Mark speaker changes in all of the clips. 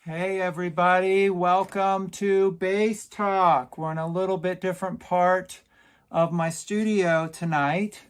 Speaker 1: Hey everybody, welcome to BASSTalk. We're in a little bit different part of my studio tonight.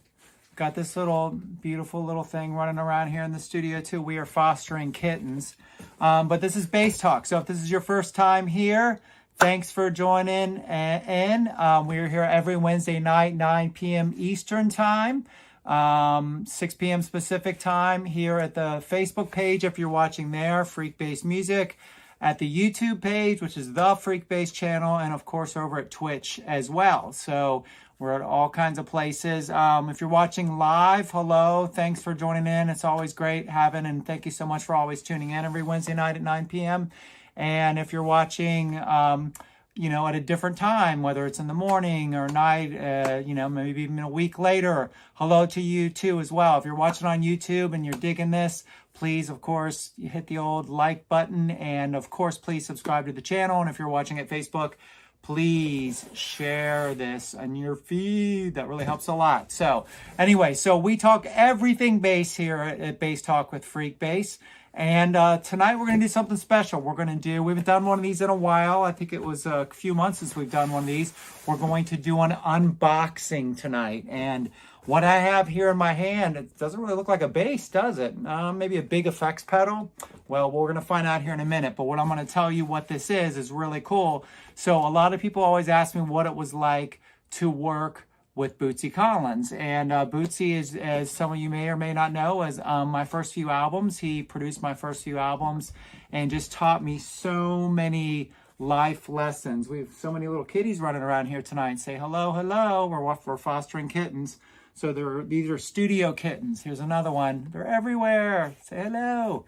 Speaker 1: Got this little beautiful little thing running around here in the studio too. We are fostering kittens. But this is BASSTalk. So if this is your first time here, thanks for joining in. We're here every Wednesday night, 9 p.m. Eastern time. 6 p.m. Pacific time here at the Facebook page if you're watching there, Freekbass Music, at the YouTube page, which is the Freekbass channel, and of course over at Twitch as well. So we're at all kinds of places. If you're watching live, hello, thanks for joining in. It's always great having, and thank you so much for always tuning in every Wednesday night at 9 p.m. And if you're watching at a different time, whether it's in the morning or night, maybe even a week later, hello to you too as well. If you're watching on YouTube and you're digging this, please, of course, hit the old like button. And of course, please subscribe to the channel. And if you're watching at Facebook, please share this on your feed. That really helps a lot. So anyway, so we talk everything bass here at BASSTalk with Freekbass. And tonight we're going to do something special. We haven't done one of these in a while. I think it was a few months since we've done one of these. We're going to do an unboxing tonight. And what I have here in my hand, it doesn't really look like a bass, does it? Maybe a big effects pedal? Well, we're going to find out here in a minute. But what I'm going to tell you what this is really cool. So a lot of people always ask me what it was like to work with Bootsy Collins. And Bootsy is, as some of you may or may not know, is my first few albums. He produced my first few albums and just taught me so many life lessons. We have so many little kitties running around here tonight. Say hello, hello. We're fostering kittens. So these are studio kittens. Here's another one. They're everywhere. Say hello.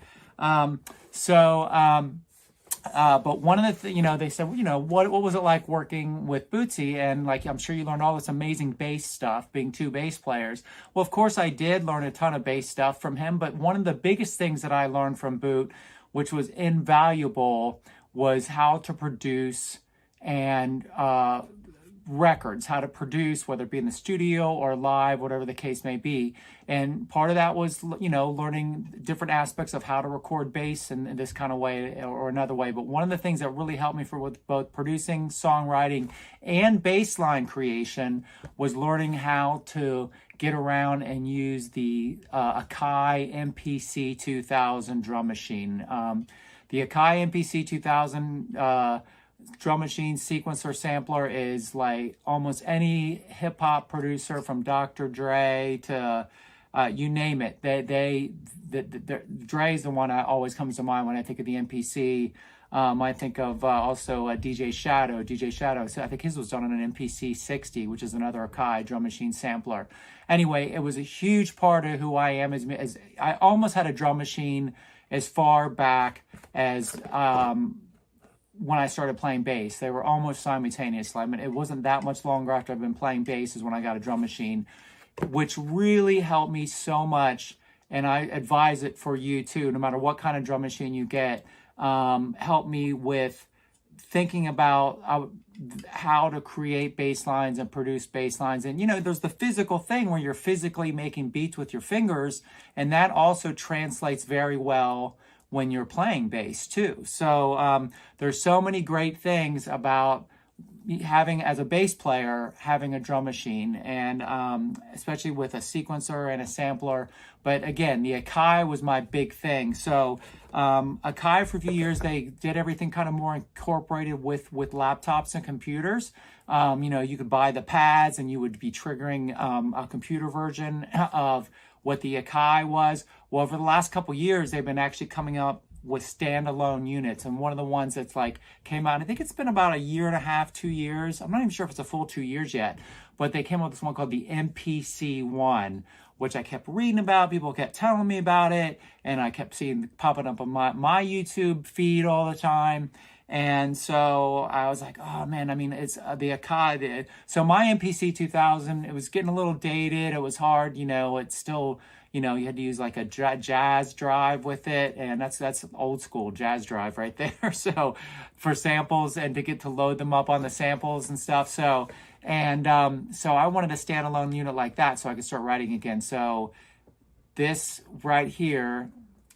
Speaker 1: But one of the they said, what was it like working with Bootsy? And like, I'm sure you learned all this amazing bass stuff, being two bass players. Well, of course I did learn a ton of bass stuff from him, but one of the biggest things that I learned from Boot, which was invaluable, was how to produce and records, how to produce, whether it be in the studio or live, whatever the case may be. And part of that was, learning different aspects of how to record bass in this kind of way or another way. But one of the things that really helped me with both producing, songwriting, and bass line creation was learning how to get around and use the Akai MPC 2000 drum machine. The Akai MPC 2000 drum machine sequencer sampler is like almost any hip hop producer from Dr. Dre to you name it. Dre is the one that always comes to mind when I think of the MPC. I think of also DJ Shadow. So I think his was done on an MPC 60, which is another Akai drum machine sampler. Anyway, it was a huge part of who I am. As I almost had a drum machine as far back as when I started playing bass. They were almost simultaneous. I mean, it wasn't that much longer after I've been playing bass is when I got a drum machine, which really helped me so much. And I advise it for you too, no matter what kind of drum machine you get. Help me with thinking about how to create bass lines and produce bass lines. And, there's the physical thing where you're physically making beats with your fingers. And that also translates very well when you're playing bass too. So there's so many great things about having, as a bass player, having a drum machine, and especially with a sequencer and a sampler. But again, the Akai was my big thing. So Akai, for a few years, they did everything kind of more incorporated with laptops and computers. You could buy the pads and you would be triggering a computer version of what the Akai was. Well, over the last couple years, they've been actually coming up with standalone units. And one of the ones that's came out, I think it's been about a year and a half, 2 years. I'm not even sure if it's a full 2 years yet, but they came up with this one called the MPC One, which I kept reading about. People kept telling me about it, and I kept seeing popping up on my YouTube feed all the time. And so I was like, oh man, it's the Akai. So my MPC 2000, it was getting a little dated. It was hard, it's still, you had to use like a jazz drive with it. And that's old school jazz drive right there. So for samples and to get to load them up on the samples and stuff. So I wanted a standalone unit like that so I could start writing again. So this right here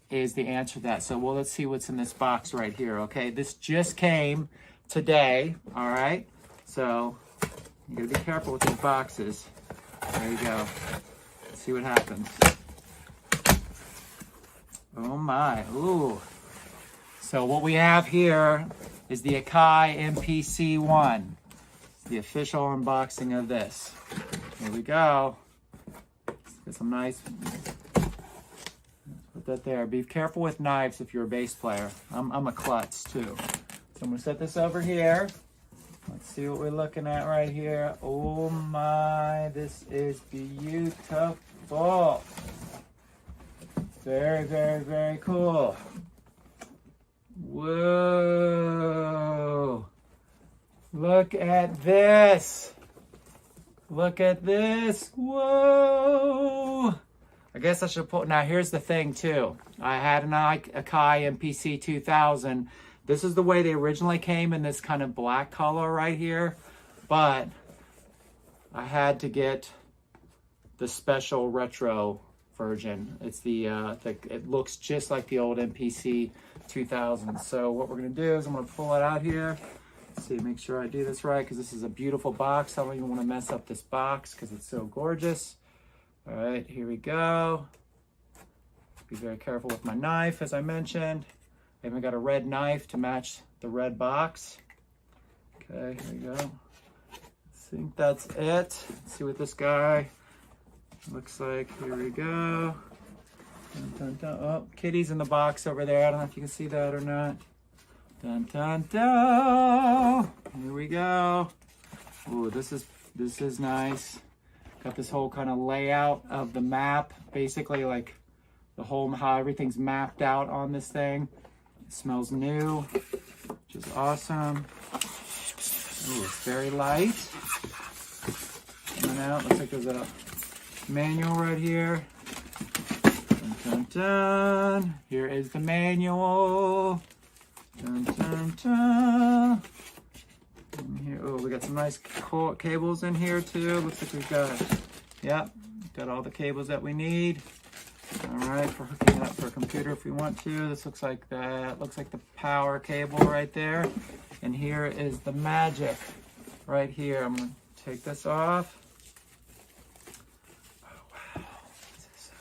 Speaker 1: is the answer to that. So, well, let's see what's in this box right here, okay? This just came today, all right? So, you gotta be careful with these boxes. There you go. Let's see what happens. Oh my, ooh. So what we have here is the Akai MPC One. It's the official unboxing of this. Here we go. Let's get some nice, put that there. Be careful with knives if you're a bass player. I'm a klutz too. So I'm gonna set this over here. Let's see what we're looking at right here. Oh my, this is beautiful. Very, very, very cool. Whoa. Look at this. Look at this. Whoa. I guess I should put, now here's the thing too. I had an Akai MPC 2000. This is the way they originally came, in this kind of black color right here. But I had to get the special retro version. It's it looks just like the old MPC 2000. So what we're gonna do is I'm gonna pull it out here. Let's see, make sure I do this right, because this is a beautiful box. I don't even want to mess up this box because it's so gorgeous. All right, here we go. Be very careful with my knife, as I mentioned. I even got a red knife to match the red box. Okay, here we go. I think that's it. Let's see what this guy looks like. Here we go. Dun, dun, dun. Oh, kitty's in the box over there. I don't know if you can see that or not. Dun, dun, dun. Here we go. Ooh, this is nice. Got this whole kind of layout of the map, basically like the whole, how everything's mapped out on this thing. It smells new, which is awesome. Ooh, it's very light. Coming out, looks like there's a manual right here. Dun, dun, dun. Here is the manual. Dun, dun, dun. And here, oh, we got some nice cables in here too. Looks like we've got, yep, got all the cables that we need. All right, for hooking it up for a computer if we want to. This looks like that. Looks like the power cable right there. And here is the magic right here. I'm gonna take this off. Oh wow, this is so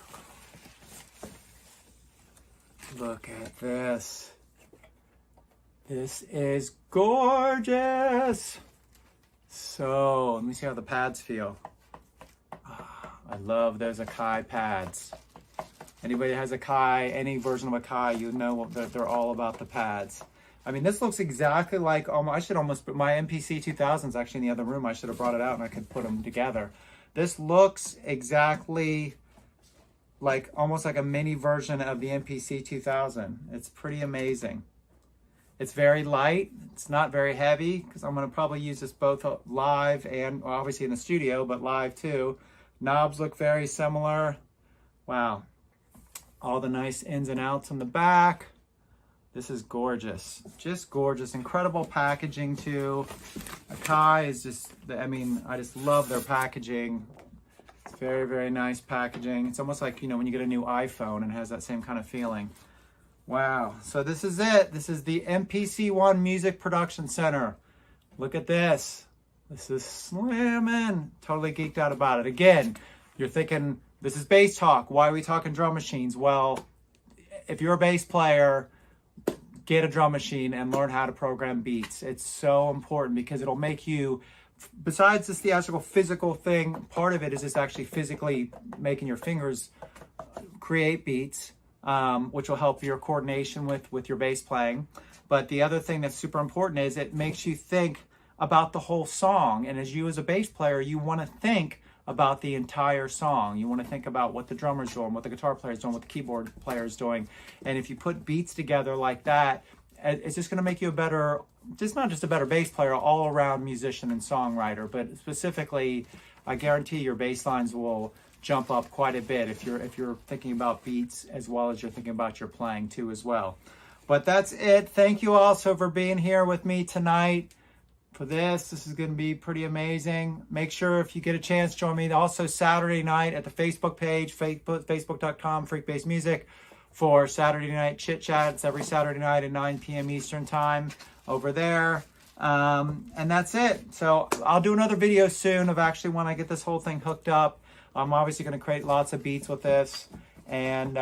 Speaker 1: cool. Look at this. This is gorgeous. So let me see how the pads feel. Oh, I love those Akai pads. Anybody that has Akai, any version of Akai, you know that they're all about the pads. I mean, this looks exactly like, I should almost put my MPC 2000 is actually in the other room. I should have brought it out and I could put them together. This looks exactly like, almost like a mini version of the MPC 2000. It's pretty amazing. It's very light. It's not very heavy, because I'm going to probably use this both live and obviously in the studio, but live too. Knobs look very similar. Wow. All the nice ins and outs on the back. This is gorgeous. Just gorgeous. Incredible packaging too. Akai is just, I mean, I just love their packaging. It's very, very nice packaging. It's almost like, you know, when you get a new iPhone and it has that same kind of feeling. Wow. So this is it. This is the MPC One Music Production Center. Look at this. This is slamming. Totally geeked out about it. Again, you're thinking, this is BASSTalk. Why are we talking drum machines? Well, if you're a bass player, get a drum machine and learn how to program beats. It's so important because it'll make you, besides this theatrical physical thing, part of it is just actually physically making your fingers create beats. Which will help your coordination with your bass playing. But the other thing that's super important is it makes you think about the whole song. And as you as a bass player, you want to think about the entire song. You want to think about what the drummer's doing, what the guitar player's doing, what the keyboard player's doing. And if you put beats together like that, it's just going to make you a better, just not just a better bass player, all around musician and songwriter. But specifically, I guarantee your bass lines will jump up quite a bit if you're thinking about beats as well as you're thinking about your playing too as well. But that's it. Thank you also for being here with me tonight for this. This is going to be pretty amazing. Make sure if you get a chance, join me also Saturday night at the Facebook page, facebook.com, Freekbass Music, for Saturday Night Chit Chat. It's every Saturday night at 9 p.m. Eastern time over there. And that's it. So I'll do another video soon of actually when I get this whole thing hooked up. I'm obviously going to create lots of beats with this. And,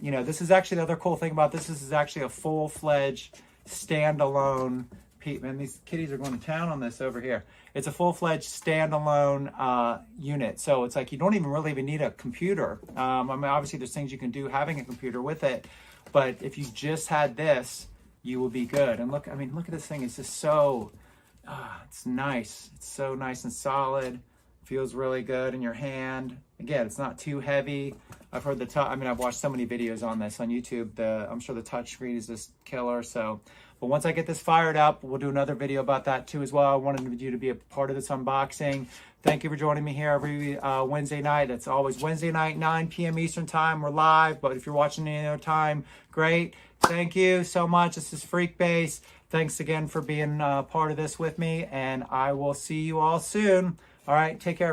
Speaker 1: you know, this is actually the other cool thing about this. This is actually a full-fledged standalone man, these kitties are going to town on this over here. It's a full-fledged standalone unit. So it's like you don't even really need a computer. I mean, obviously there's things you can do having a computer with it. But if you just had this, you will be good. And look, I mean, look at this thing. It's just so, it's nice. It's so nice and solid. Feels really good in your hand. Again, it's not too heavy. I've heard I've watched so many videos on this on YouTube. I'm sure the touchscreen is just killer. So, but once I get this fired up, we'll do another video about that too as well. I wanted you to be a part of this unboxing. Thank you for joining me here every Wednesday night. It's always Wednesday night, 9 p.m. Eastern time. We're live, but if you're watching any other time, great. Thank you so much. This is Freekbass. Thanks again for being part of this with me, and I will see you all soon. All right, take care.